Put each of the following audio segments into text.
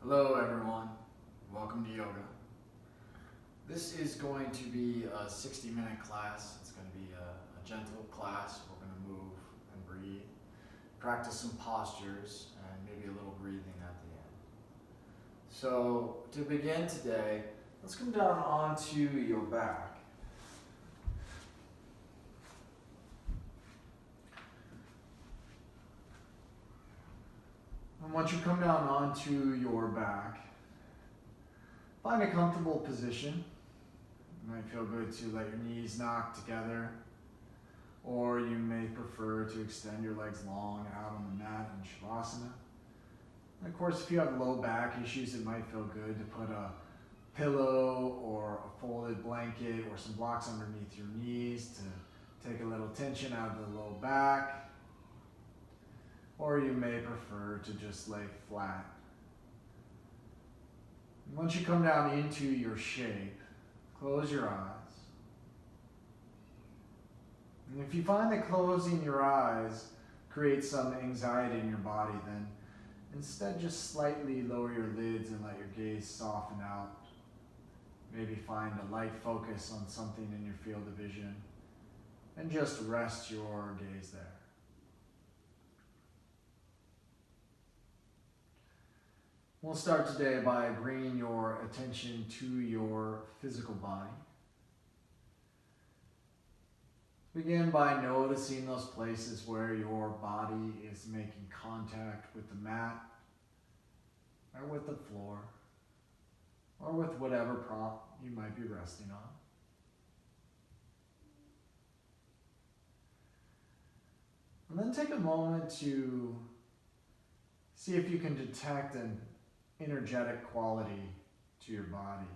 Hello everyone, welcome to yoga. This is going to be a 60-minute class. It's going to be a gentle class. We're going to move and breathe, practice some postures, and maybe a little breathing at the end. So to begin today, let's come down onto your back. And once you come down onto your back, find a comfortable position. It might feel good to let your knees knock together, or you may prefer to extend your legs long out on the mat in Shavasana. And of course, if you have low back issues, it might feel good to put a pillow or a folded blanket or some blocks underneath your knees to take a little tension out of the low back. Or you may prefer to just lay flat. And once you come down into your shape, close your eyes. And if you find that closing your eyes creates some anxiety in your body, then instead just slightly lower your lids and let your gaze soften out. Maybe find a light focus on something in your field of vision and just rest your gaze there. We'll start today by bringing your attention to your physical body. Begin by noticing those places where your body is making contact with the mat, or with the floor, or with whatever prop you might be resting on. And then take a moment to see if you can detect an energetic quality to your body.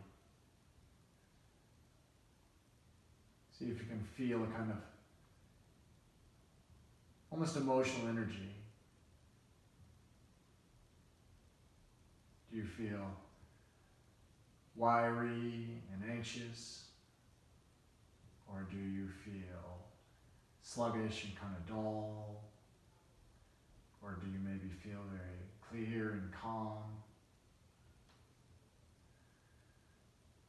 See if you can feel a kind of almost emotional energy. Do you feel wiry and anxious? Or do you feel sluggish and kind of dull? Or do you maybe feel very clear and calm?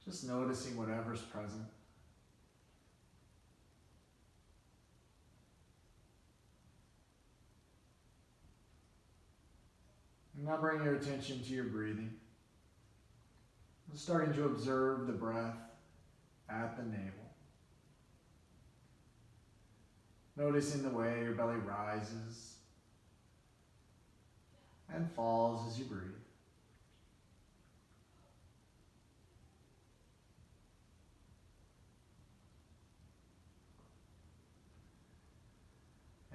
Just noticing whatever's present. And now bring your attention to your breathing. Starting to observe the breath at the navel. Noticing the way your belly rises and falls as you breathe.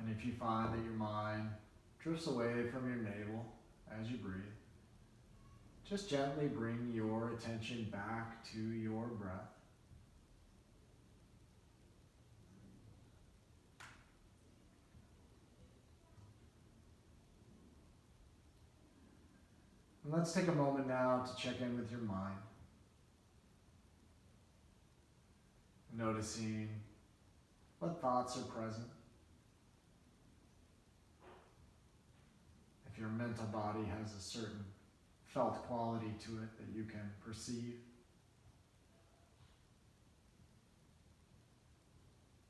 And if you find that your mind drifts away from your navel as you breathe, just gently bring your attention back to your breath. And let's take a moment now to check in with your mind. Noticing what thoughts are present. If your mental body has a certain felt quality to it that you can perceive.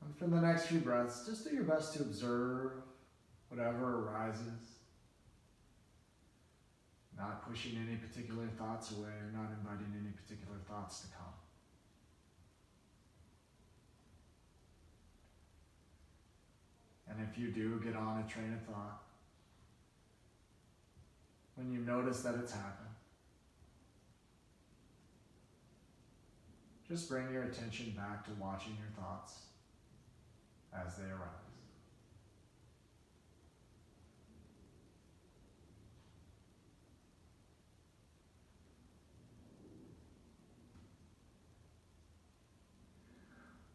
And for the next few breaths, just do your best to observe whatever arises. Not pushing any particular thoughts away or not inviting any particular thoughts to come. And if you do get on a train of thought, when you notice that it's happened, just bring your attention back to watching your thoughts as they arise.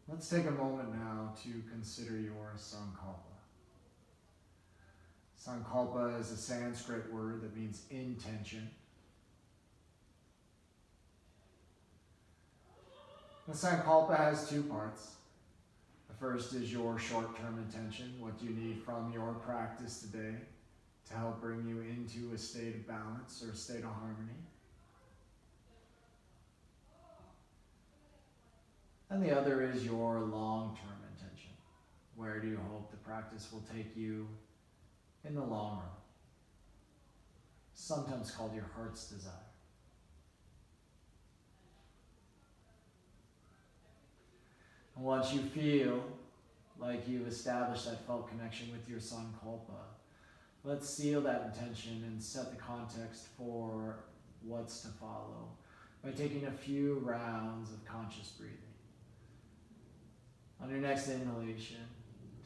Let's take a moment now to consider your sankalpa. Sankalpa is a Sanskrit word that means intention. The sankalpa has two parts. The first is your short-term intention, what you need from your practice today to help bring you into a state of balance or a state of harmony. And the other is your long-term intention. Where do you hope the practice will take you in the long run? Sometimes called your heart's desire. And once you feel like you've established that felt connection with your Sankalpa, let's seal that intention and set the context for what's to follow by taking a few rounds of conscious breathing. On your next inhalation,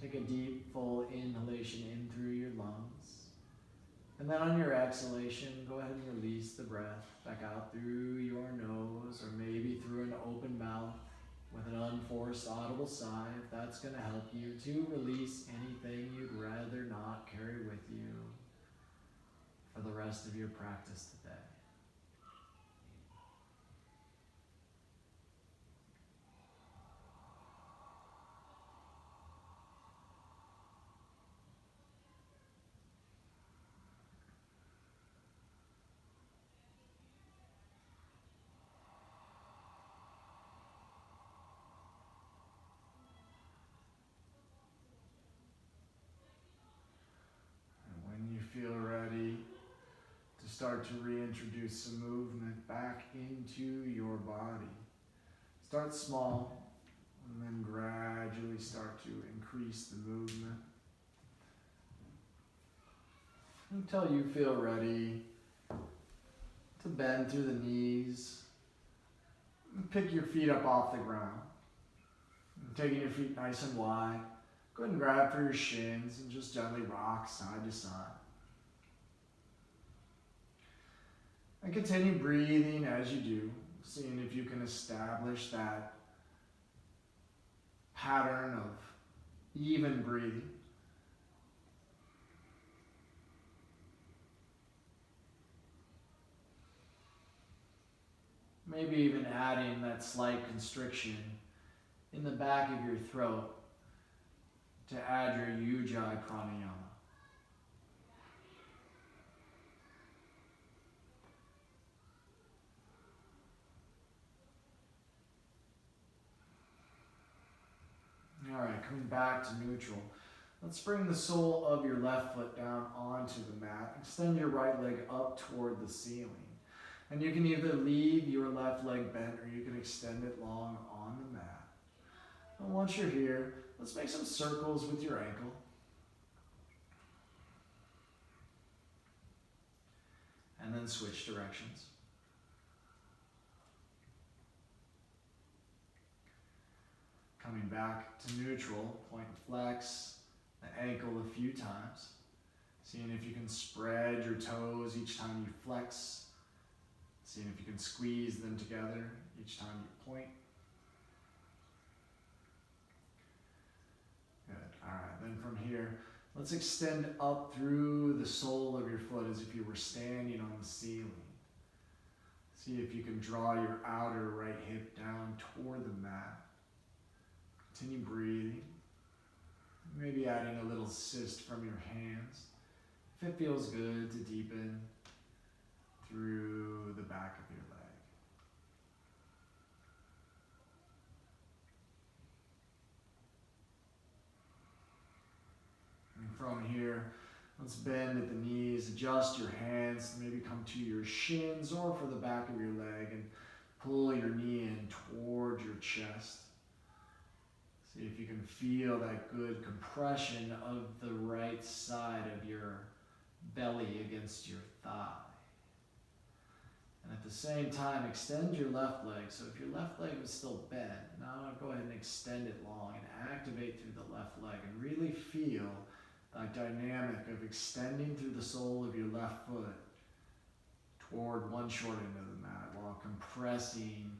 take a deep, full inhalation in through your lungs. And then on your exhalation, go ahead and release the breath back out through your nose or maybe through an open mouth with an unforced audible sigh, if that's going to help you to release anything you'd rather not carry with you for the rest of your practice today. Feel ready to start to reintroduce some movement back into your body. Start small and then gradually start to increase the movement until you feel ready to bend through the knees and pick your feet up off the ground. And taking your feet nice and wide, go ahead and grab for your shins and just gently rock side to side. And continue breathing as you do, seeing if you can establish that pattern of even breathing. Maybe even adding that slight constriction in the back of your throat to add your Ujjayi pranayama. All right, coming back to neutral. Let's bring the sole of your left foot down onto the mat. Extend your right leg up toward the ceiling. And you can either leave your left leg bent or you can extend it long on the mat. And once you're here, let's make some circles with your ankle. And then switch directions. Coming back to neutral, point and flex the ankle a few times. Seeing if you can spread your toes each time you flex. Seeing if you can squeeze them together each time you point. Good. All right, then from here, let's extend up through the sole of your foot as if you were standing on the ceiling. See if you can draw your outer right hip down toward the mat. Continue breathing. Maybe adding a little assist from your hands. If it feels good to deepen through the back of your leg. And from here, let's bend at the knees, adjust your hands, maybe come to your shins or for the back of your leg and pull your knee in toward your chest. See if you can feel that good compression of the right side of your belly against your thigh. And at the same time, extend your left leg. So if your left leg was still bent, now go ahead and extend it long and activate through the left leg and really feel that dynamic of extending through the sole of your left foot toward one short end of the mat while compressing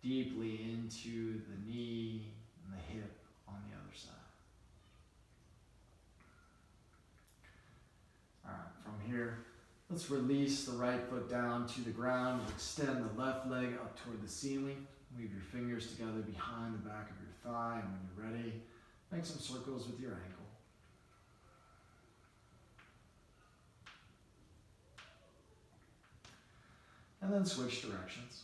deeply into the knee and the hip on the other side. All right, from here, let's release the right foot down to the ground. Extend the left leg up toward the ceiling. Weave your fingers together behind the back of your thigh, and when you're ready, make some circles with your ankle. And then switch directions.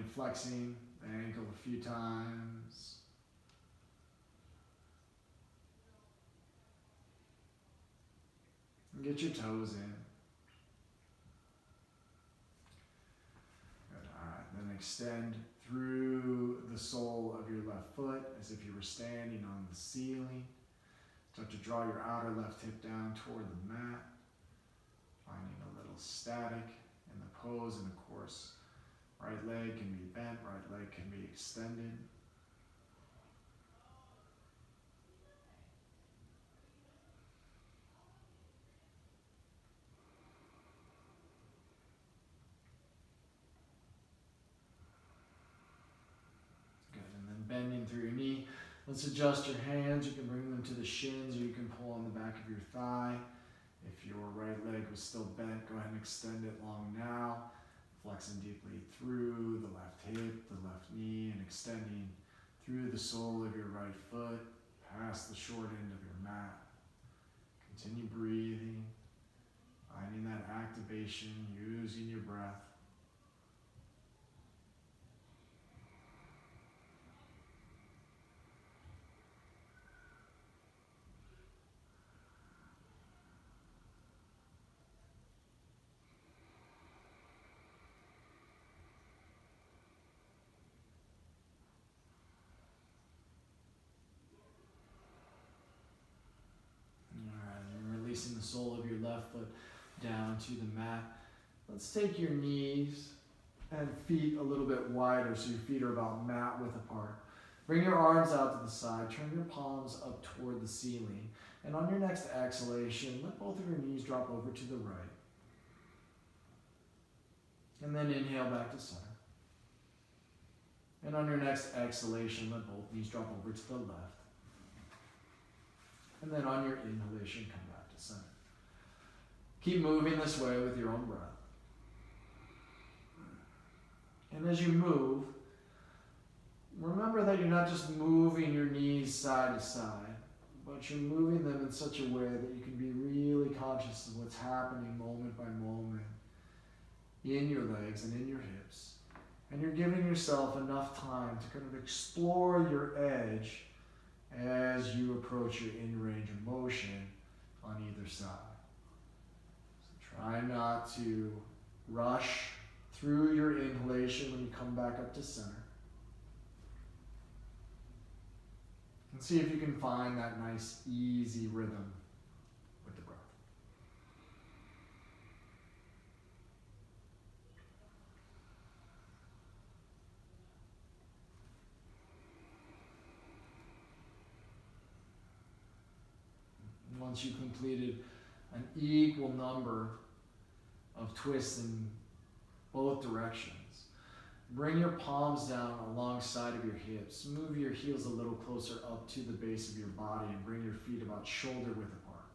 flexing the ankle a few times. And get your toes in. Good. All right. Then extend through the sole of your left foot as if you were standing on the ceiling. Start to draw your outer left hip down toward the mat, finding a little static in the pose, and of course, right leg can be bent, right leg can be extended. Good, and then bending through your knee. Let's adjust your hands. You can bring them to the shins, or you can pull on the back of your thigh. If your right leg was still bent, go ahead and extend it long now. Flexing deeply through the left hip, the left knee, and extending through the sole of your right foot, past the short end of your mat. Continue breathing, finding that activation, using your breath. Releasing the sole of your left foot down to the mat. Let's take your knees and feet a little bit wider so your feet are about mat width apart. Bring your arms out to the side. Turn your palms up toward the ceiling. And on your next exhalation, let both of your knees drop over to the right. And then inhale back to center. And on your next exhalation, let both knees drop over to the left. And then on your inhalation, come back to center. Keep moving this way with your own breath. And as you move, remember that you're not just moving your knees side to side, but you're moving them in such a way that you can be really conscious of what's happening moment by moment in your legs and in your hips. And you're giving yourself enough time to kind of explore your edge as you approach your in-range of motion on either side. So try not to rush through your inhalation when you come back up to center. And see if you can find that nice, easy rhythm with the breath. Once you've completed an equal number of twists in both directions, bring your palms down alongside of your hips. Move your heels a little closer up to the base of your body and bring your feet about shoulder width apart.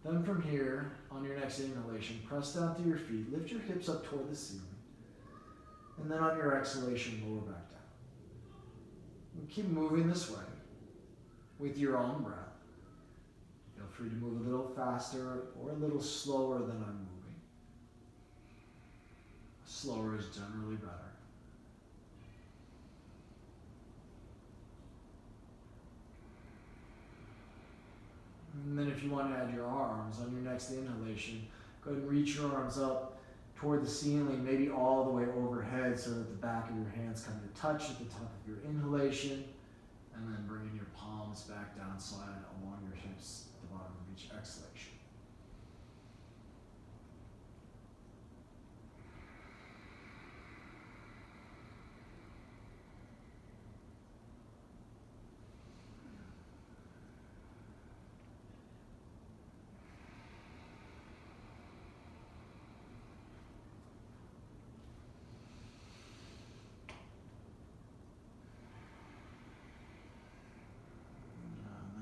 Then from here, on your next inhalation, press down through your feet. Lift your hips up toward the ceiling. And then on your exhalation, lower back down. And keep moving this way with your own breath. Feel free to move a little faster or a little slower than I'm moving. Slower is generally better. And then if you want to add your arms on your next inhalation, go ahead and reach your arms up toward the ceiling, maybe all the way overhead so that the back of your hands come to touch at the top of your inhalation, and then bringing your palms back down, slide along your hips at the bottom of each exhalation.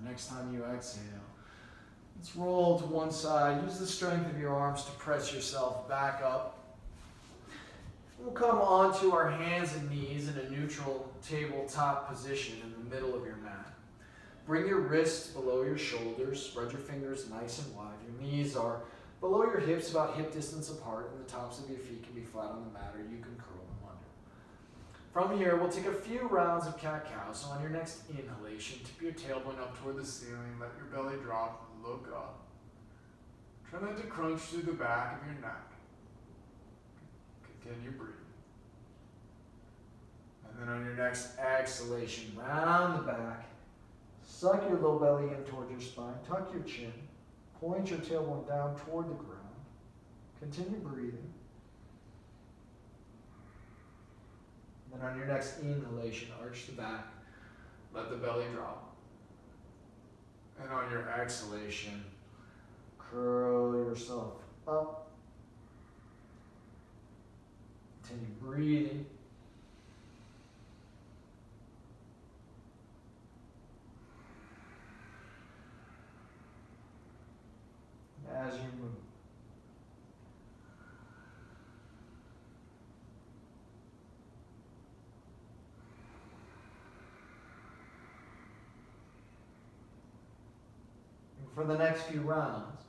Next time you exhale, let's roll to one side. Use the strength of your arms to press yourself back up. We'll come onto our hands and knees in a neutral tabletop position in the middle of your mat. Bring your wrists below your shoulders. Spread your fingers nice and wide. Your knees are below your hips, about hip distance apart, and the tops of your feet can be flat on the mat, or you can curl them under. From here, we'll take a few rounds of cat-cow. So on your next inhalation, tip your tailbone up toward the ceiling, let your belly drop, look up. Try not to crunch through the back of your neck. Continue breathing. And then on your next exhalation, round the back. Suck your low belly in toward your spine. Tuck your chin. Point your tailbone down toward the ground. Continue breathing. And then on your next inhalation, arch the back. Let the belly drop. And on your exhalation, curl yourself up. Continue breathing. As you move. And for the next few rounds,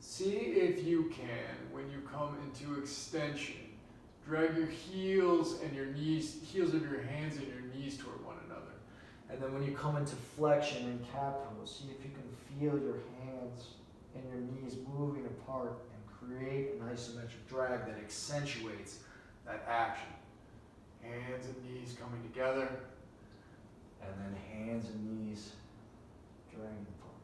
see if you can, when you come into extension, drag your heels and your knees, heels of your hands and your knees toward one another. And then when you come into flexion and cat pose, see if you can feel your hands and your knees moving apart and create an isometric drag that accentuates that action. Hands and knees coming together, and then hands and knees dragging apart.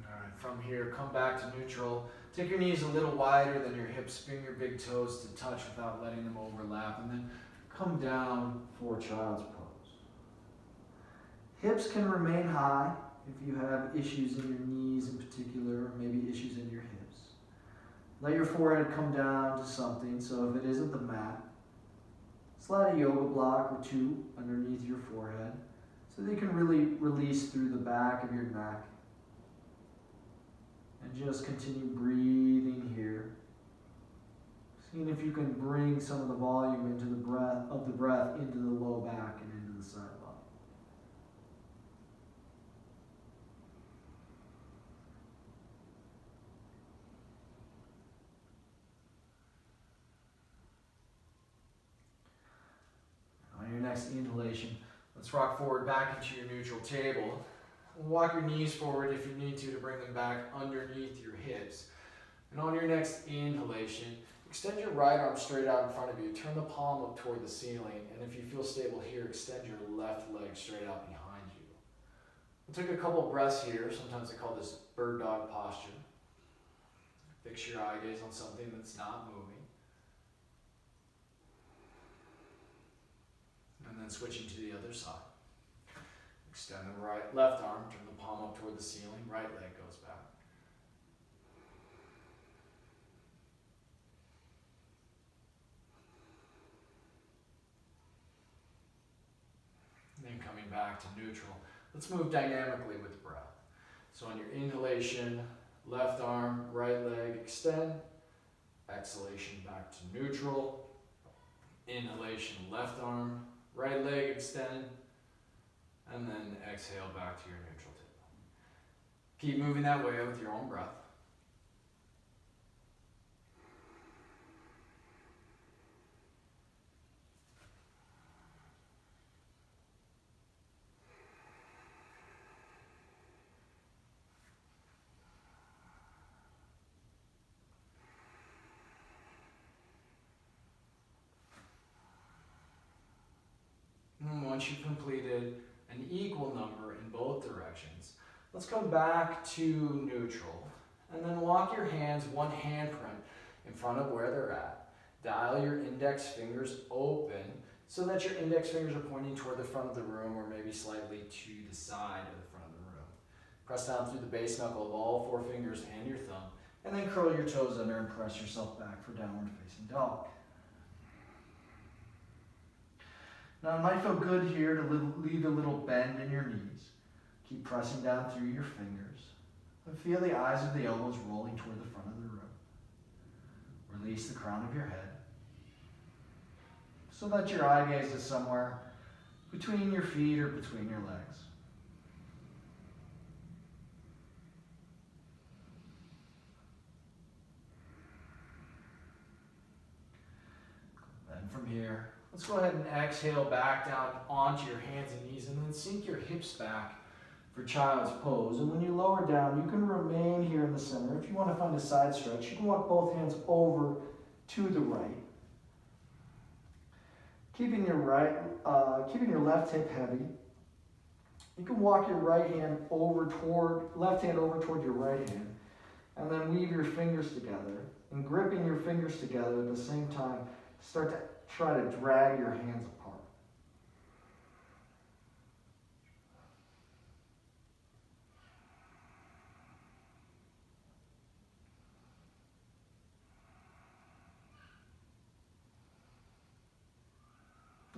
All right, from here, come back to neutral. Take your knees a little wider than your hips. Bring your big toes to touch without letting them overlap. And then come down for child's pose. Hips can remain high if you have issues in your knees in particular, or maybe issues in your hips. Let your forehead come down to something, so if it isn't the mat, slide a yoga block or two underneath your forehead so that you can really release through the back of your neck. And just continue breathing here. Seeing if you can bring some of the volume into the breath into the low back and into the side body. On your next inhalation, let's rock forward back into your neutral table. Walk your knees forward if you need to bring them back underneath your hips. And on your next inhalation, extend your right arm straight out in front of you. Turn the palm up toward the ceiling. And if you feel stable here, extend your left leg straight out behind you. We'll take a couple breaths here. Sometimes they call this bird dog posture. Fix your eye gaze on something that's not moving. And then switching to the other side. Extend the left arm, turn the palm up toward the ceiling, right leg goes back. And then coming back to neutral. Let's move dynamically with breath. So on your inhalation, left arm, right leg, extend. Exhalation back to neutral. Inhalation, left arm, right leg, extend. And then exhale back to your neutral table. Keep moving that way with your own breath. And once you've completed an equal number in both directions, let's come back to neutral. And then walk your hands one handprint in front of where they're at. Dial your index fingers open so that your index fingers are pointing toward the front of the room or maybe slightly to the side of the front of the room. Press down through the base knuckle of all four fingers and your thumb, and then curl your toes under and press yourself back for downward facing dog. Now it might feel good here to leave a little bend in your knees. Keep pressing down through your fingers. And feel the eyes of the elbows rolling toward the front of the room. Release the crown of your head so that your eye gaze is somewhere between your feet or between your legs. from here. Let's go ahead and exhale back down onto your hands and knees, and then sink your hips back for child's pose. And when you lower down, you can remain here in the center. If you want to find a side stretch, you can walk both hands over to the right. Keeping your left hip heavy. You can walk your left hand over toward your right hand, and then weave your fingers together. And gripping your fingers together at the same time, start to try to drag your hands apart.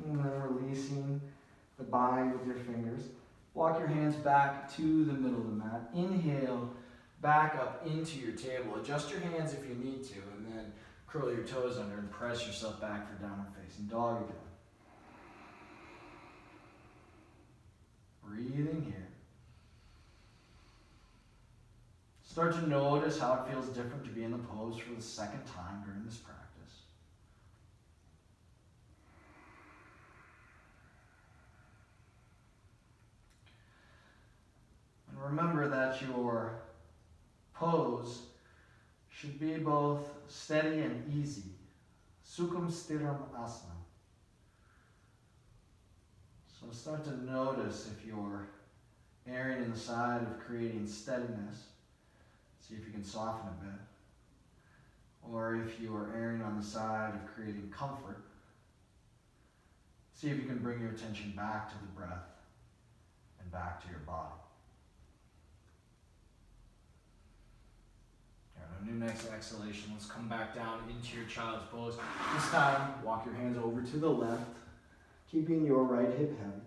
And then releasing the bind with your fingers. Walk your hands back to the middle of the mat. Inhale, back up into your table. Adjust your hands if you need to, and then curl your toes under and press yourself back for downward facing dog again. Breathing here. Start to notice how it feels different to be in the pose for the second time during this practice. And remember that your pose should be both steady and easy. Sukham stiram asana. So start to notice if you're erring in the side of creating steadiness. See if you can soften a bit. Or if you are erring on the side of creating comfort, see if you can bring your attention back to the breath and back to your body. Our new next exhalation, let's come back down into your child's pose. This time, walk your hands over to the left, keeping your right hip heavy.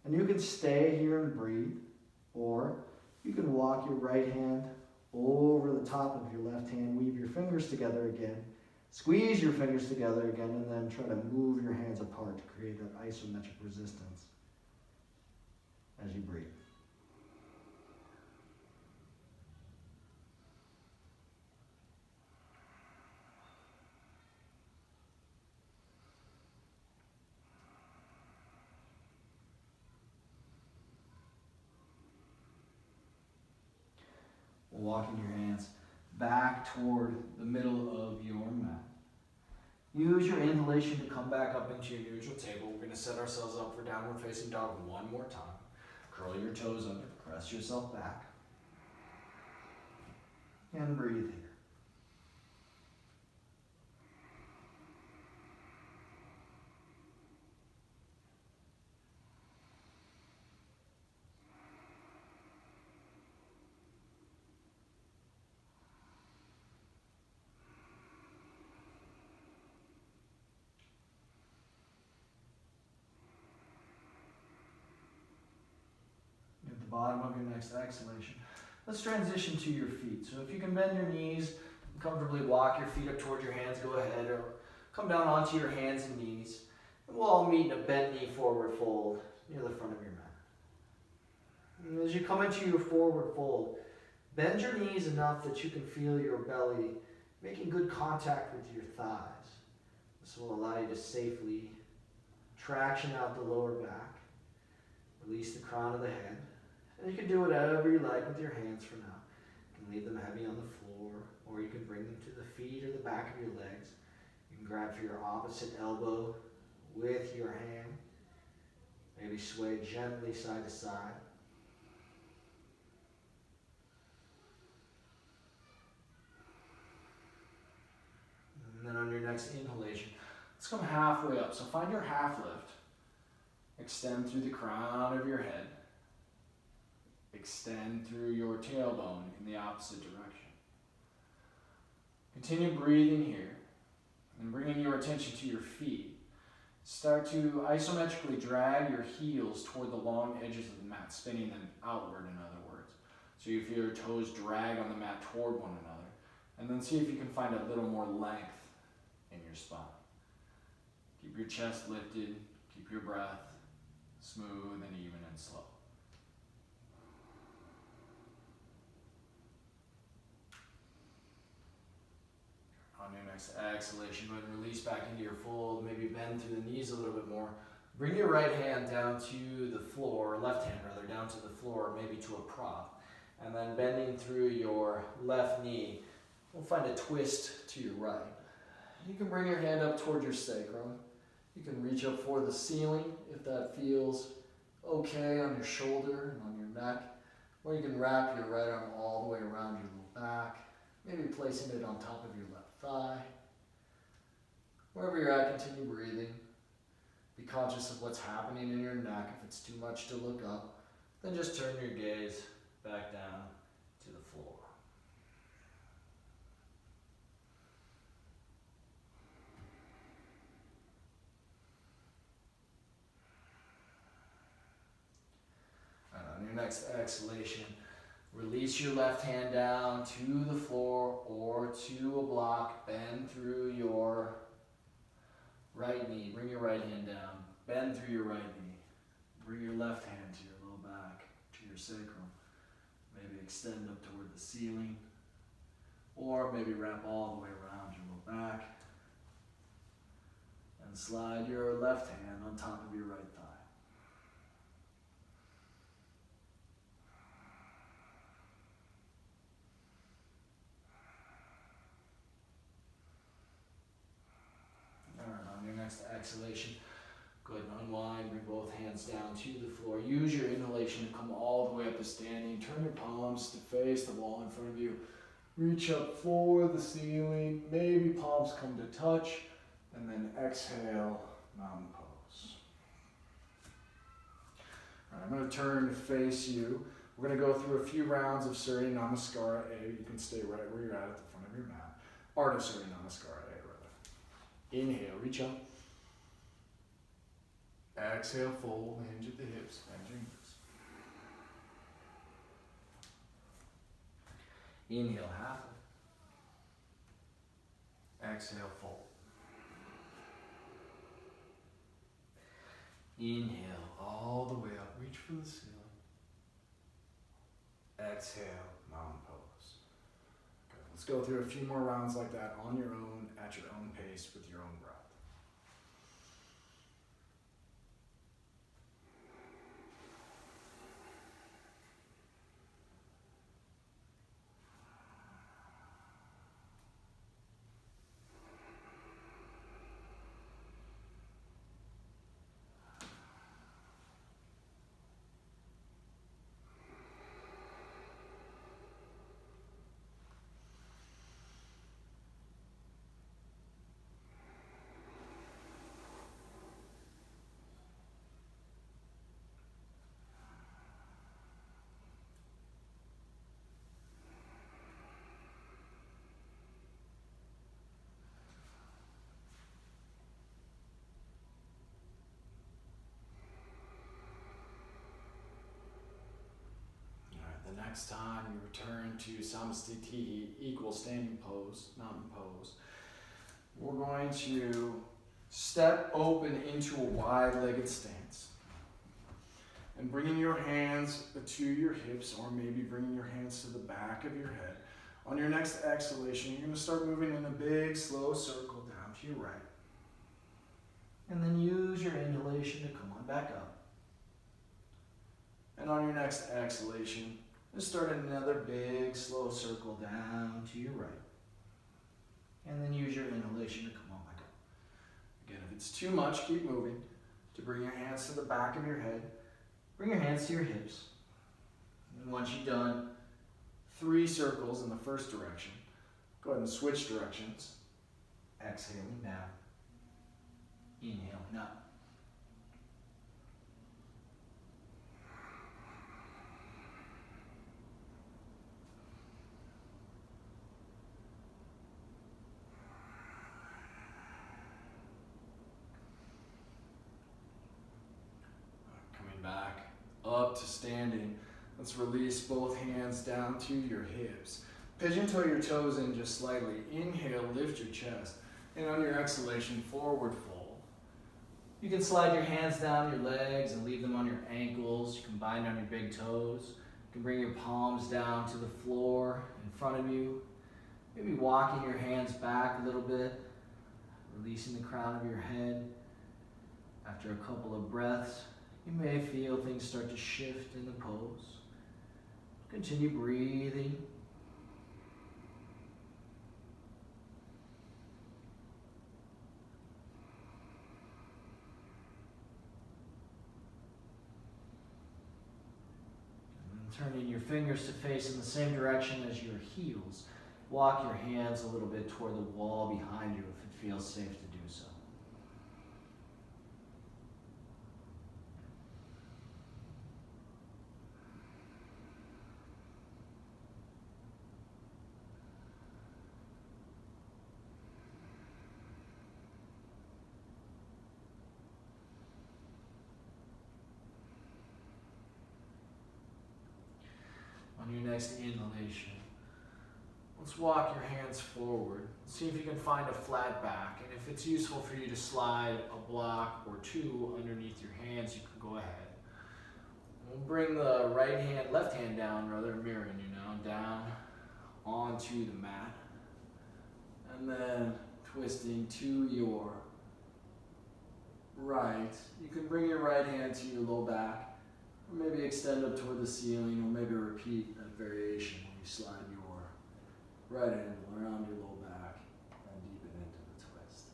And you can stay here and breathe, or you can walk your right hand over the top of your left hand, weave your fingers together again, squeeze your fingers together again, and then try to move your hands apart to create that isometric resistance as you breathe. Walking your hands back toward the middle of your mat. Use your inhalation to come back up into your neutral table. We're going to set ourselves up for downward facing dog one more time. Curl your toes under, press yourself back, and breathe here. Bottom of your next exhalation. Let's transition to your feet. So if you can bend your knees, comfortably walk your feet up towards your hands, go ahead, or come down onto your hands and knees. And we'll all meet in a bent knee forward fold near the front of your mat. And as you come into your forward fold, bend your knees enough that you can feel your belly making good contact with your thighs. This will allow you to safely traction out the lower back, release the crown of the head. And you can do whatever you like with your hands for now. You can leave them heavy on the floor, or you can bring them to the feet or the back of your legs. You can grab for your opposite elbow with your hand. Maybe sway gently side to side. And then on your next inhalation, let's come halfway up. So find your half lift. Extend through the crown of your head. Extend through your tailbone in the opposite direction. Continue breathing here and bringing your attention to your feet. Start to isometrically drag your heels toward the long edges of the mat, spinning them outward, in other words. So you feel your toes drag on the mat toward one another. And then see if you can find a little more length in your spine. Keep your chest lifted, keep your breath smooth and even and slow. On your next exhalation, go ahead and release back into your fold. Maybe bend through the knees a little bit more. Bring your right hand down to the floor, or left hand rather, down to the floor, maybe to a prop. And then bending through your left knee, we'll find a twist to your right. You can bring your hand up toward your sacrum. You can reach up for the ceiling if that feels okay on your shoulder and on your neck. Or you can wrap your right arm all the way around your low back, maybe placing it on top of your left thigh. Wherever you're at, continue breathing. Be conscious of what's happening in your neck. If it's too much to look up, then just turn your gaze back down to the floor. And on your next exhalation, release your left hand down to the floor or to a block. Bend through your right knee. Bring your right hand down. Bend through your right knee. Bring your left hand to your low back, to your sacrum. Maybe extend up toward the ceiling. Or maybe wrap all the way around your low back. And slide your left hand on top of your right thigh. On your next exhalation, go ahead and unwind, bring both hands down to the floor. Use your inhalation to come all the way up to standing. Turn your palms to face the wall in front of you. Reach up for the ceiling. Maybe palms come to touch. And then exhale, mountain pose. All right, I'm going to turn to face you. We're going to go through a few rounds of Surya Namaskara A. You can stay right where you're at the front of your mat. Ardha Surya Namaskara A, rather. Inhale, reach up. Exhale, fold, hinge at the hips, bend your knees. Inhale, Hatha. Exhale, fold. Inhale, all the way up, reach for the ceiling. Exhale, mountain pose. Good. Let's go through a few more rounds like that on your own, at your own pace, with your own breath. The next time you return to Samastitihi, equal standing pose, mountain pose, we're going to step open into a wide-legged stance. And bringing your hands to your hips, or maybe bringing your hands to the back of your head. On your next exhalation, you're going to start moving in a big, slow circle down to your right. And then use your inhalation to come on back up. And on your next exhalation, just start another big, slow circle down to your right. And then use your inhalation to come on back up. Again, if it's too much, keep moving. To bring your hands to the back of your head. Bring your hands to your hips. And once you've done 3 circles in the first direction, go ahead and switch directions. Exhaling down. Inhaling up. Back up to standing. Let's release both hands down to your hips. Pigeon toe your toes in just slightly. Inhale, lift your chest. And on your exhalation, forward fold. You can slide your hands down your legs and leave them on your ankles. You can bind on your big toes. You can bring your palms down to the floor in front of you. Maybe walking your hands back a little bit, releasing the crown of your head. After a couple of breaths, you may feel things start to shift in the pose. Continue breathing. Turning your fingers to face in the same direction as your heels. Walk your hands a little bit toward the wall behind you if it feels safe to do so. On your next inhalation, let's walk your hands forward. See if you can find a flat back. And if it's useful for you to slide a block or two underneath your hands, you can go ahead. We'll bring the left hand down, rather mirroring you now, down onto the mat. And then twisting to your right. You can bring your right hand to your low back. Or maybe extend up toward the ceiling, or maybe repeat that variation when you slide your right ankle around your low back and deepen into the twist.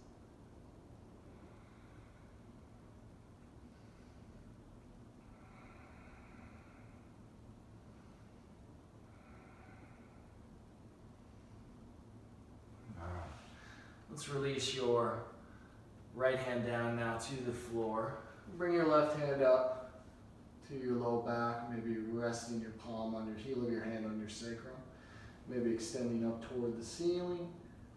All right. Let's release your right hand down now to the floor. Bring your left hand up to your low back, maybe resting your palm on your heel of your hand on your sacrum, maybe extending up toward the ceiling,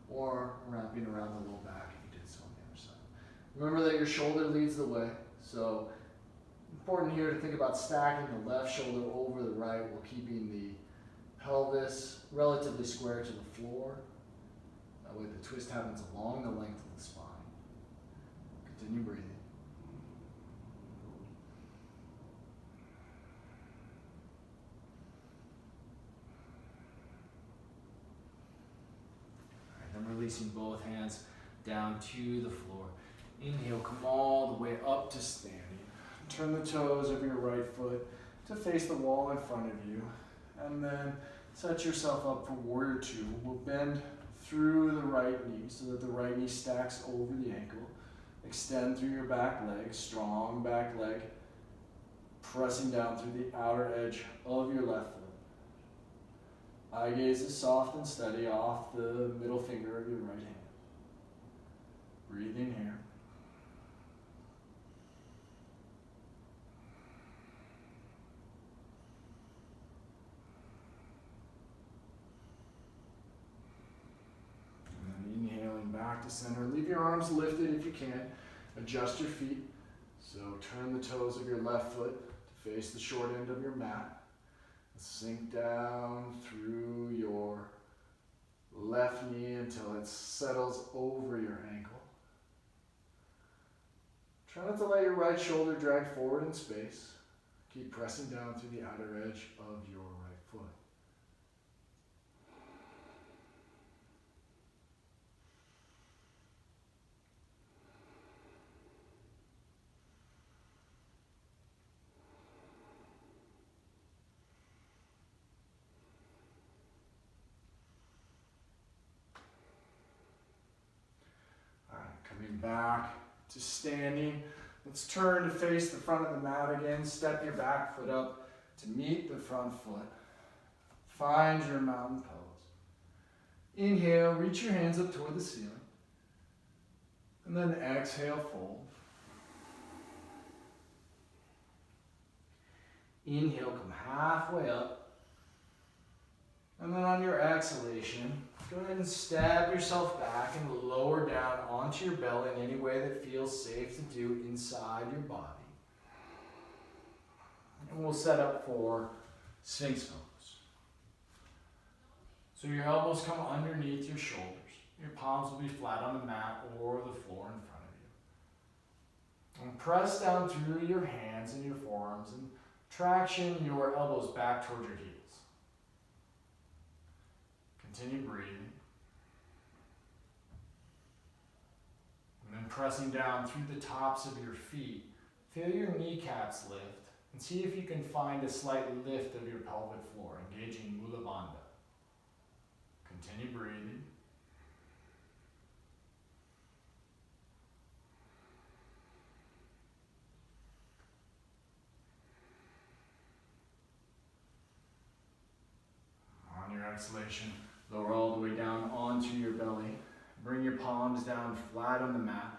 or wrapping around the low back if you did so on the other side. Remember that your shoulder leads the way, so important here to think about stacking the left shoulder over the right while keeping the pelvis relatively square to the floor. That way the twist happens along the length of the spine. Continue breathing. Releasing both hands down to the floor. Inhale, come all the way up to standing. Turn the toes of your right foot to face the wall in front of you. And then set yourself up for warrior two. We'll bend through the right knee so that the right knee stacks over the ankle. Extend through your back leg, strong back leg, pressing down through the outer edge of your left foot. Eye gaze is soft and steady off the middle finger of your right hand. Breathe in here. And then inhaling back to center. Leave your arms lifted if you can. Adjust your feet. So turn the toes of your left foot to face the short end of your mat. Sink down through your left knee until it settles over your ankle. Try not to let your right shoulder drag forward in space. Keep pressing down through the outer edge of your right foot. Coming back to standing. Let's turn to face the front of the mat again. Step your back foot up to meet the front foot. Find your mountain pose. Inhale, reach your hands up toward the ceiling. And then exhale, fold. Inhale, come halfway up. And then on your exhalation, go ahead and stab yourself back and lower down onto your belly in any way that feels safe to do inside your body. And we'll set up for Sphinx pose. So your elbows come underneath your shoulders. Your palms will be flat on the mat or the floor in front of you. And press down through your hands and your forearms and traction your elbows back toward your heels. Continue breathing. pressing down through the tops of your feet. Feel your kneecaps lift and see if you can find a slight lift of your pelvic floor, engaging Mula Bandha. Continue breathing. On your exhalation, lower all the way down onto your belly. Bring your palms down flat on the mat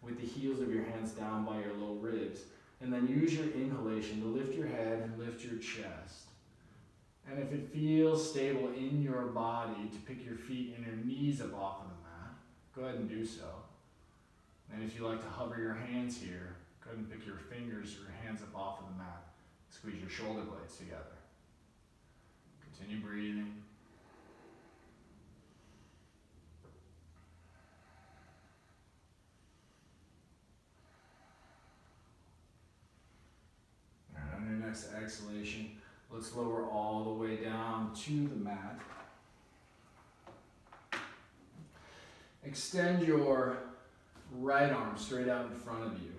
with the heels of your hands down by your low ribs. And then use your inhalation to lift your head and lift your chest. And if it feels stable in your body to pick your feet and your knees up off of the mat, go ahead and do so. And if you like to hover your hands here, go ahead and pick your fingers or your hands up off of the mat. Squeeze your shoulder blades together. Continue breathing. And on your next exhalation, let's lower all the way down to the mat. Extend your right arm straight out in front of you.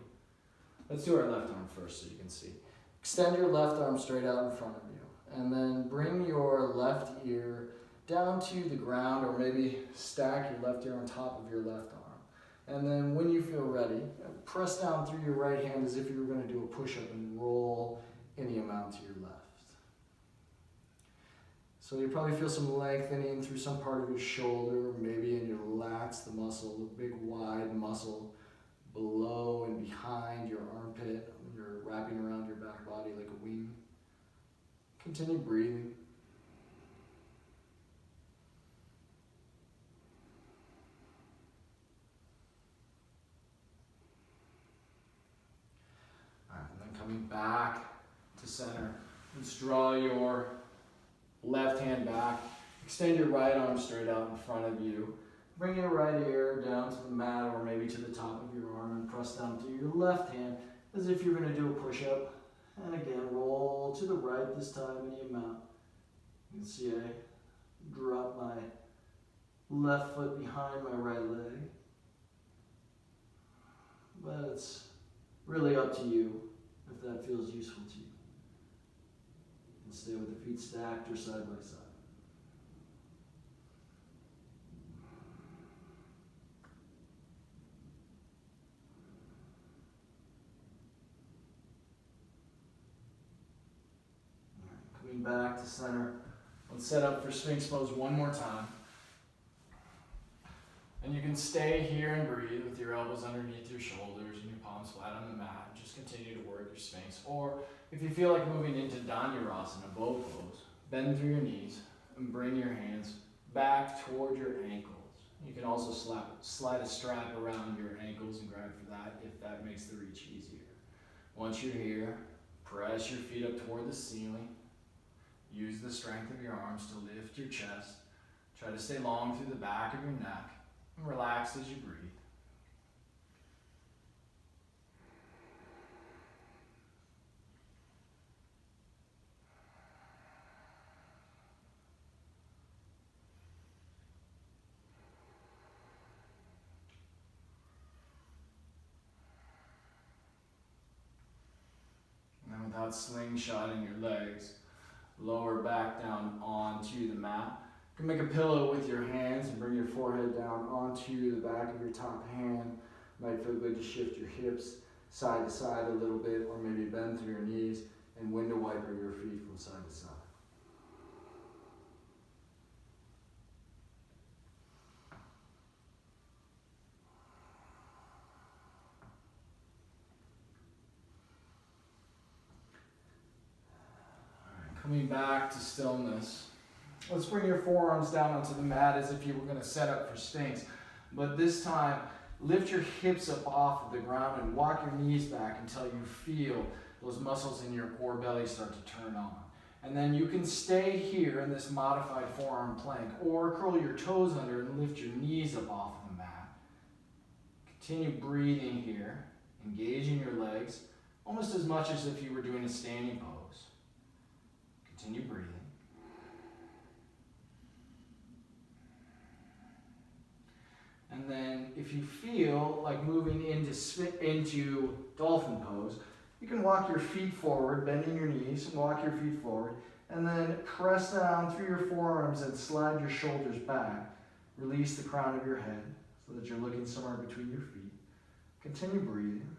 Let's do our left arm first so you can see. Extend your left arm straight out in front of you. And then bring your left ear down to the ground, or maybe stack your left ear on top of your left arm. And then when you feel ready, press down through your right hand as if you were going to do a push-up and roll any amount to your left. So you probably feel some lengthening through some part of your shoulder, maybe in your lats, the muscle, the big wide muscle below and behind your armpit. You're wrapping around your back body like a wing. Continue breathing. All right, and then coming back to center, let's draw your left hand back. Extend your right arm straight out in front of you. Bring your right ear down to the mat or maybe to the top of your arm and press down to your left hand as if you're going to do a push-up. And again, roll to the right this time, any amount. You can see I drop my left foot behind my right leg. But it's really up to you if that feels useful to you. And stay with the feet stacked or side by side. Coming back to center. Let's set up for Sphinx pose one more time. And you can stay here and breathe with your elbows underneath your shoulders and your palms flat on the mat. Just continue to work your Sphinx. Or if you feel like moving into Dhanurasana, bow pose, bend through your knees and bring your hands back toward your ankles. You can also slide a strap around your ankles and grab for that if that makes the reach easier. Once you're here, press your feet up toward the ceiling. Use the strength of your arms to lift your chest. Try to stay long through the back of your neck and relax as you breathe. And then without slingshotting your legs, lower back down onto the mat. You can make a pillow with your hands and bring your forehead down onto the back of your top hand. Might feel good to shift your hips side to side a little bit, or maybe bend through your knees and window wiper your feet from side to side. Coming back to stillness. Let's bring your forearms down onto the mat as if you were going to set up for Sphinx. But this time, lift your hips up off of the ground and walk your knees back until you feel those muscles in your core belly start to turn on. And then you can stay here in this modified forearm plank or curl your toes under and lift your knees up off of the mat. Continue breathing here, engaging your legs almost as much as if you were doing a standing pose. Continue breathing. And then if you feel like moving into dolphin pose, you can walk your feet forward, bending your knees, and walk your feet forward, and then press down through your forearms and slide your shoulders back. Release the crown of your head so that you're looking somewhere between your feet. Continue breathing.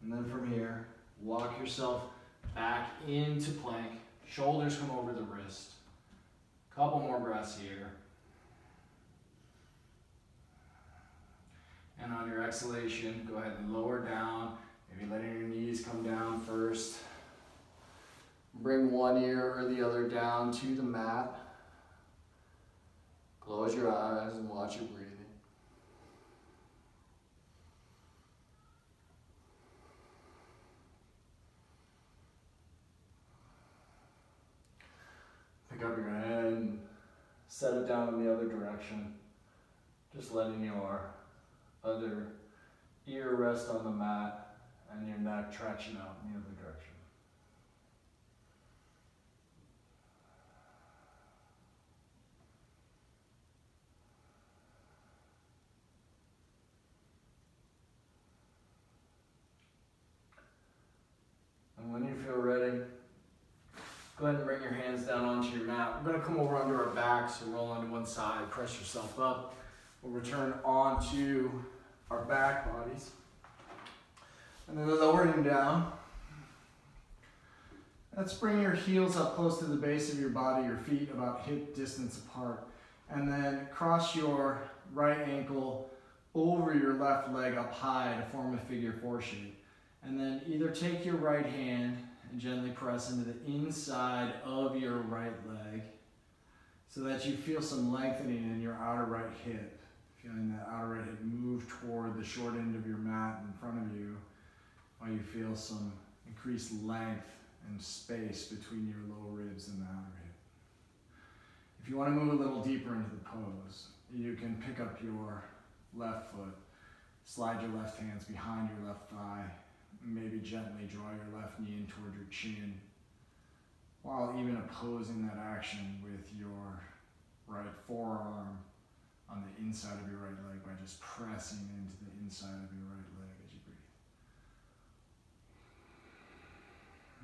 And then from here, walk yourself back into plank. Shoulders come over the wrist. Couple more breaths here. And on your exhalation, go ahead and lower down. Maybe letting your knees come down first. Bring one ear or the other down to the mat. Close your eyes and watch your breathing. Pick up your head and set it down in the other direction. Just letting your other ear rest on the mat and your neck traction out in the other direction. And when you feel ready, go ahead and bring your hands down onto your mat. We're going to come over under our back, so roll onto one side, press yourself up. We'll return onto our back bodies. And then lowering down. Let's bring your heels up close to the base of your body, your feet about hip distance apart. And then cross your right ankle over your left leg up high to form a figure four shape. And then either take your right hand and gently press into the inside of your right leg so that you feel some lengthening in your outer right hip. Feeling that outer right hip move toward the short end of your mat in front of you while you feel some increased length and space between your lower ribs and the outer hip. If you want to move a little deeper into the pose, you can pick up your left foot, slide your left hands behind your left thigh, maybe gently draw your left knee in toward your chin, while even opposing that action with your right forearm on the inside of your right leg by just pressing into the inside of your right leg as you breathe.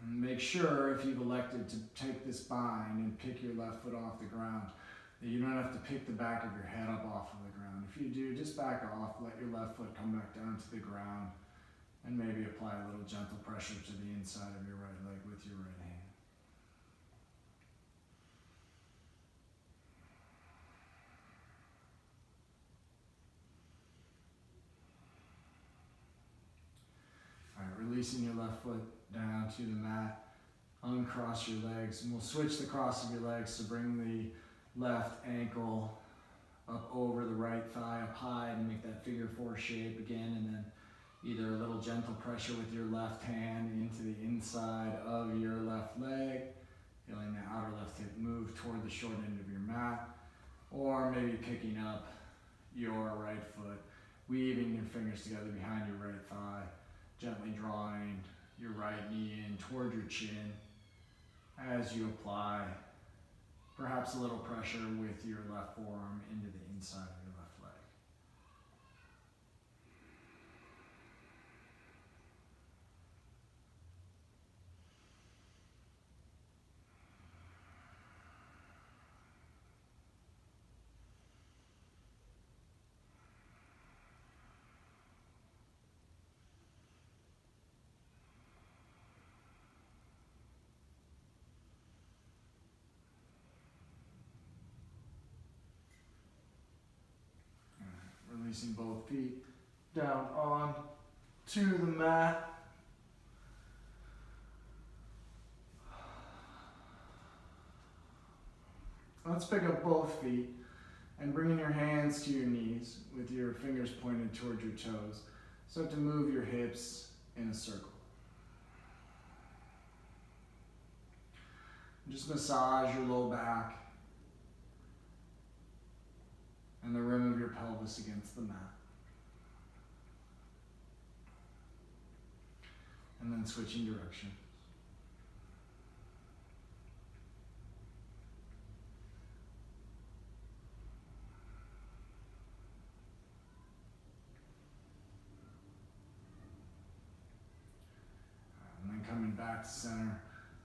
And make sure, if you've elected to take this bind and pick your left foot off the ground, that you don't have to pick the back of your head up off of the ground. If you do, just back off, let your left foot come back down to the ground, and maybe apply a little gentle pressure to the inside of your right leg with your right hand. All right, releasing your left foot down to the mat, uncross your legs, and we'll switch the cross of your legs to bring the left ankle up over the right thigh up high and make that figure four shape again, and then either a little gentle pressure with your left hand into the inside of your left leg, feeling the outer left hip move toward the short end of your mat, or maybe picking up your right foot, weaving your fingers together behind your right thigh, gently drawing your right knee in toward your chin as you apply perhaps a little pressure with your left forearm into the inside of your left leg. Releasing both feet down on to the mat. Let's pick up both feet and bringing your hands to your knees with your fingers pointed toward your toes. Start to move your hips in a circle. Just massage your low back and the rim of your pelvis against the mat. And then switching direction. back to center.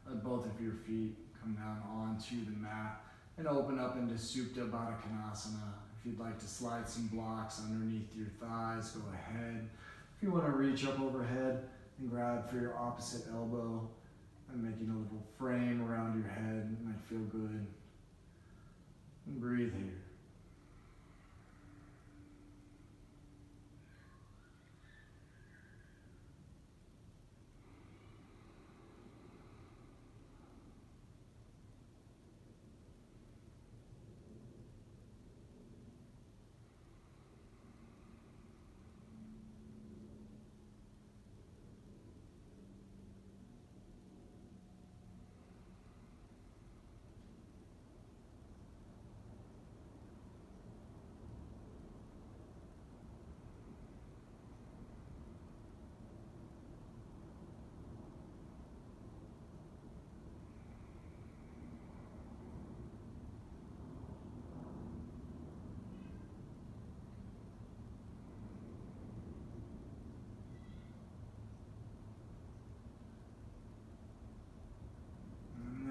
Let both of your feet come down onto the mat and open up into Supta Baddha Konasana. If you'd like to slide some blocks underneath your thighs, go ahead. If you want to reach up overhead and grab for your opposite elbow and making a little frame around your head, it might feel good. And breathe here.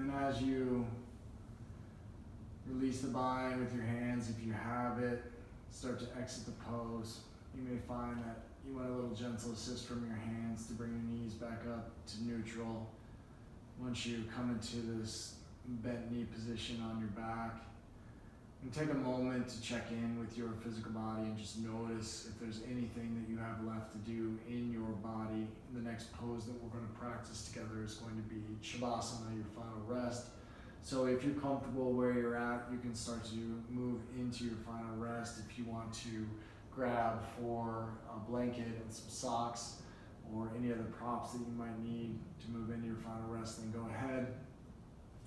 And then as you release the bind with your hands, if you have it, start to exit the pose. You may find that you want a little gentle assist from your hands to bring your knees back up to neutral. Once you come into this bent knee position on your back, and take a moment to check in with your physical body and just notice if there's anything that you have left to do in your body. The next pose that we're going to practice together is going to be Shavasana, your final rest. So if you're comfortable where you're at, you can start to move into your final rest. If you want to grab for a blanket and some socks or any other props that you might need to move into your final rest, then go ahead.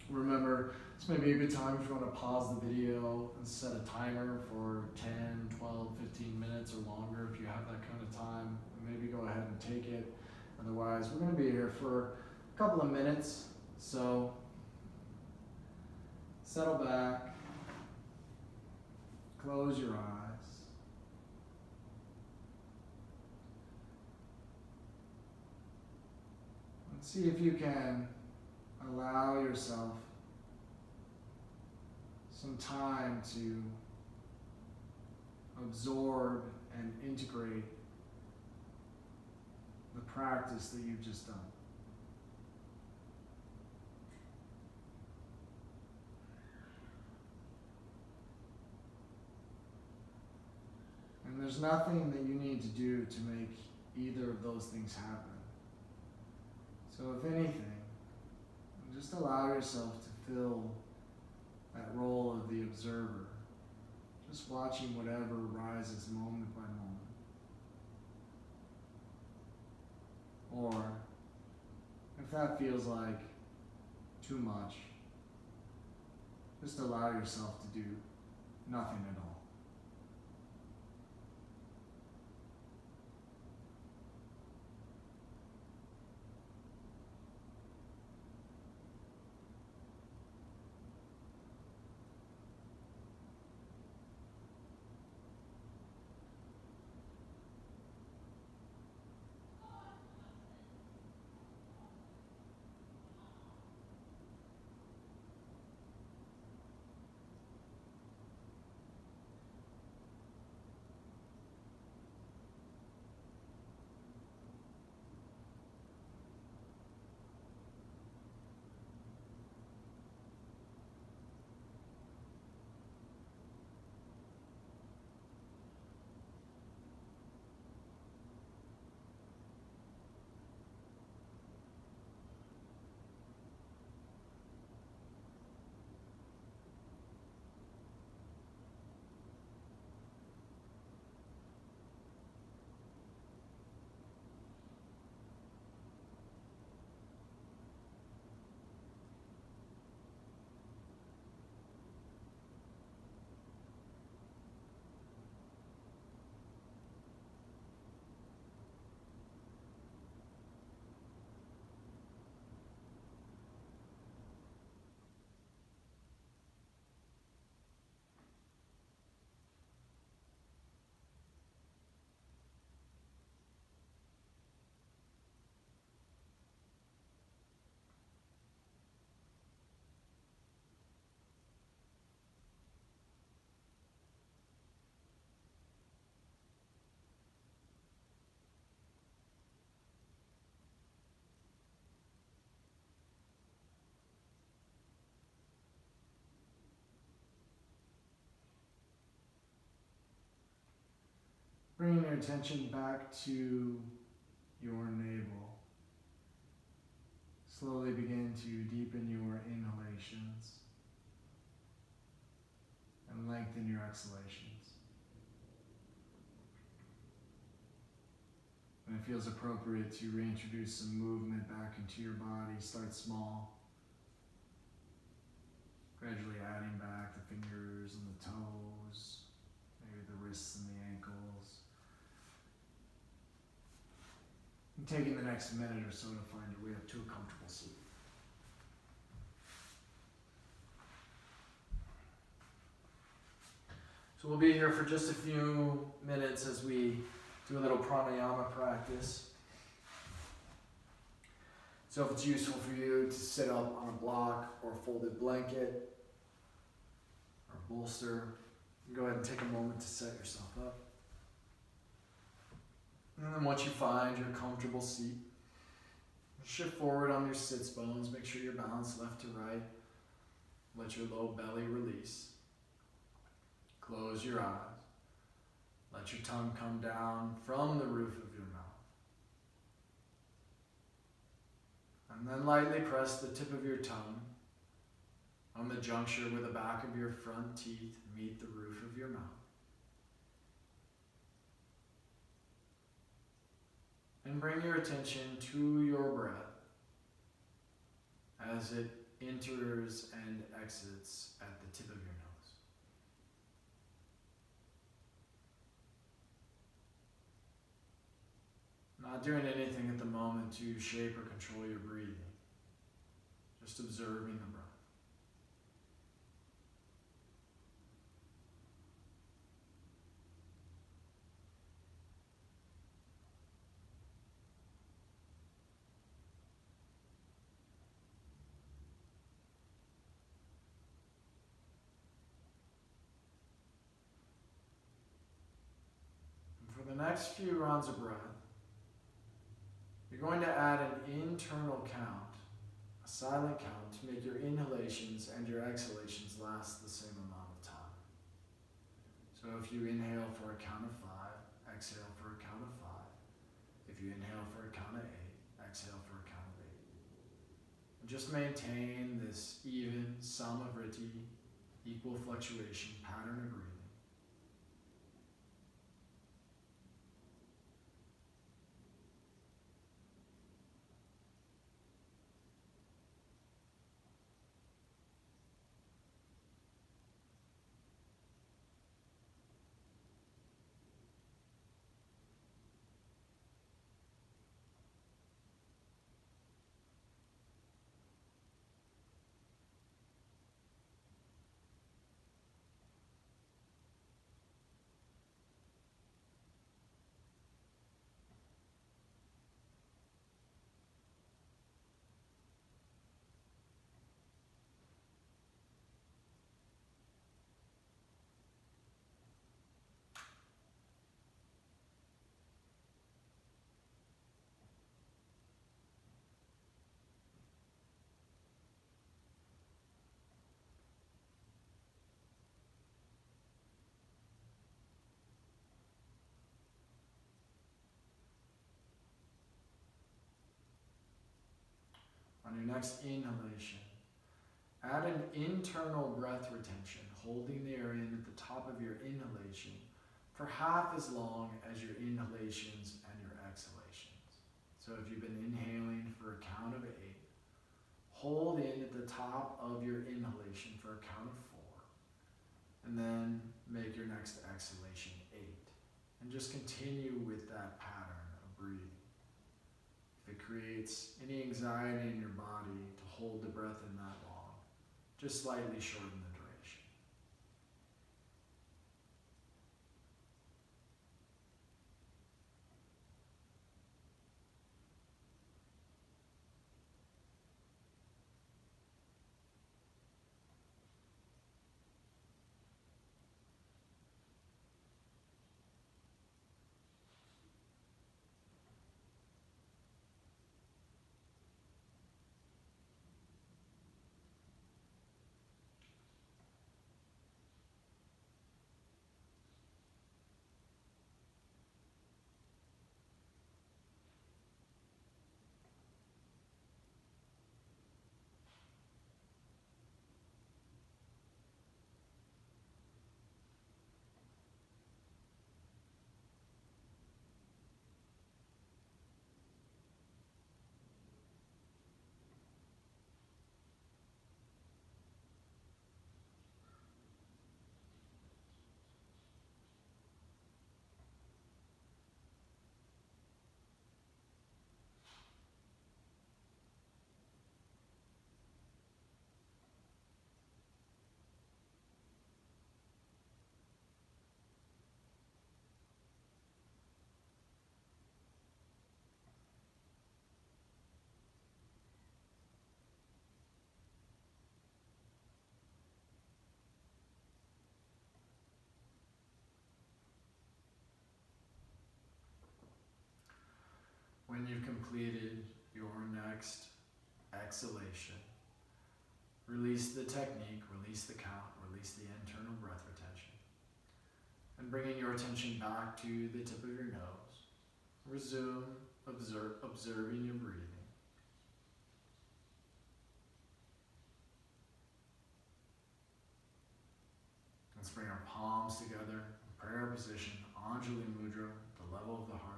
Remember, this may be a good time if you want to pause the video and set a timer for 10, 12, 15 minutes or longer if you have that kind of time. Maybe go ahead and take it. Otherwise, we're going to be here for a couple of minutes. So settle back, close your eyes. And see if you can allow yourself some time to absorb and integrate the practice that you've just done. And there's nothing that you need to do to make either of those things happen. So if anything, just allow yourself to fill that role of the observer, just watching whatever arises moment by moment. Or if that feels like too much, just allow yourself to do nothing at all. Bringing your attention back to your navel. Slowly begin to deepen your inhalations and lengthen your exhalations. When it feels appropriate to reintroduce some movement back into your body, start small. Gradually adding back the fingers and the toes, maybe the wrists and the ankles. And taking the next minute or so to find your way up to a comfortable seat. So we'll be here for just a few minutes as we do a little pranayama practice. So if it's useful for you to sit up on a block or a folded blanket or bolster, go ahead and take a moment to set yourself up. And then once you find your comfortable seat, shift forward on your sits bones. Make sure you're balanced left to right. Let your low belly release. Close your eyes. Let your tongue come down from the roof of your mouth. And then lightly press the tip of your tongue on the juncture where the back of your front teeth meet the roof of your mouth. And bring your attention to your breath as it enters and exits at the tip of your nose. Not doing anything at the moment to shape or control your breathing. Just observing the breath. And for the next few rounds of breath, you're going to add an internal count, a silent count, to make your inhalations and your exhalations last the same amount of time. So if you inhale for a count of 5, exhale for a count of 5. If you inhale for a count of 8, exhale for a count of 8. And just maintain this even samavriti, equal fluctuation pattern of breathing. On your next inhalation, add an internal breath retention, holding the air in at the top of your inhalation for half as long as your inhalations and your exhalations. So if you've been inhaling for a count of 8, hold in at the top of your inhalation for a count of 4, and then make your next exhalation 8. And just continue with that pattern of breathing. If it creates any anxiety in your body to hold the breath in that long, just slightly shorten the duration. When you've completed your next exhalation, release the technique, release the count, release the internal breath retention. And bringing your attention back to the tip of your nose, resume observing your breathing. Let's bring our palms together, prayer position, Anjali Mudra, the level of the heart.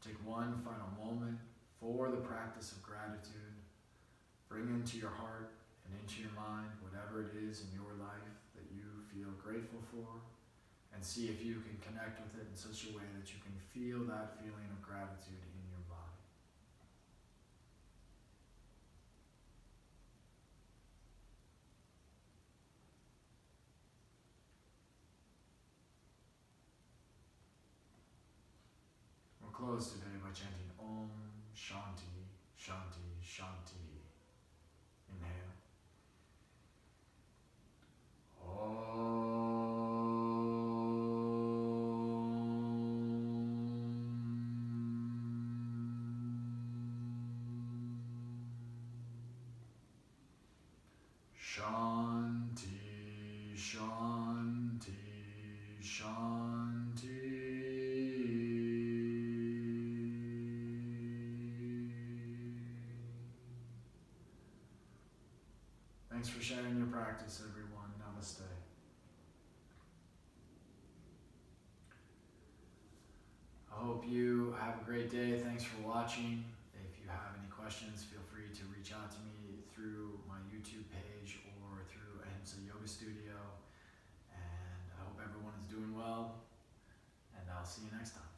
Take one final moment for the practice of gratitude. Bring into your heart and into your mind whatever it is in your life that you feel grateful for, and see if you can connect with it in such a way that you can feel that feeling of gratitude in your body. We'll close today by chanting Om Shanti, Shanti, Shanti. Inhale. Shanti, Shanti, Shanti. Thanks for sharing your practice, everyone. Namaste. I hope you have a great day. Thanks for watching. If you have any questions, feel free to reach out to me through my YouTube page or through Ahimsa Yoga Studio. And I hope everyone is doing well, and I'll see you next time.